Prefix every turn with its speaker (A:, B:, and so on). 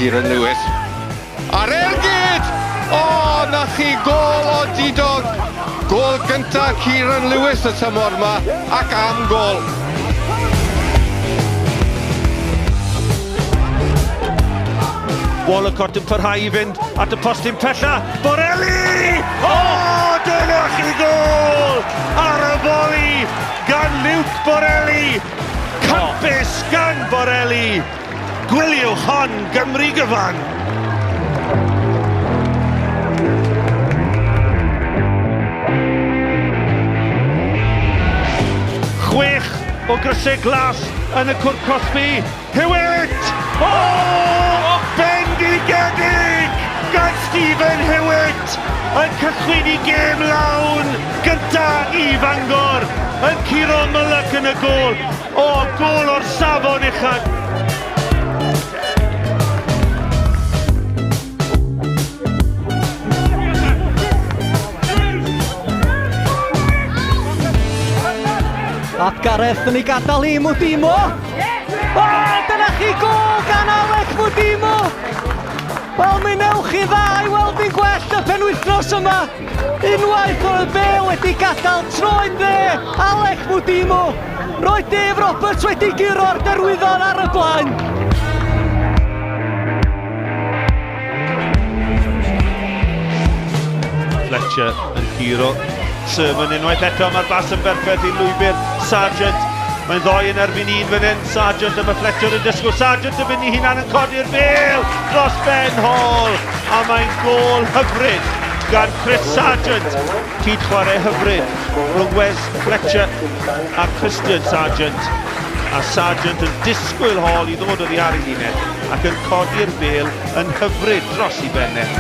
A: Kieran Lewis. Ar ergyd! O, na chi gol o Didog. Gol gynta Kieran Lewis y tymor yma ac am gol.
B: Walcott yn parhau I fynd at y postyn pella. Borelli! O, dyna chi gol! Ar y boli gan Luke Borelli. Campus gan Borelli. Gwiliwch hon Gymru gyfan. Chwech o grysau glas yn y cwrt Crosby. Hewitt! O! Bendigedig gan Stephen Hewitt yn cychwyn I gêm lawn gynta I Fangor yn curo Mullock yn y gol. O, gol o'r safon uchod.
C: At Gareth yn ei gadael I Mwdimo. O, dyna chi gol gan Alec Mwdimo. Wel, mi newch chi dda I weld fi'n gwell y penwythnos yma. Unwaith o'r be wedi gadael troed dde, Alec Mwdimo. Roedd Dave Roberts wedi guro'r derwyddon ar y blaen.
B: Fletcher yn giro. Sermon unwaith eto, mae'r bas yn berffaith I lwybr Sargent. Mae'n ddoi yn erbyn un fan hyn, Sargent yma Fletcher yn disgwyl, Sargent yn mynd I hunan yn codi'r bêl dros Ben Hall, a mae'n gol hyfryd gan Chris Sargent. Cyd chwarae hyfryd rhwng Wes Fletcher a Christian Sargent, a Sargent yn disgwyl Hall I ddod oddi ar ei linell ac yn codi'r bêl yn hyfryd dros I benne.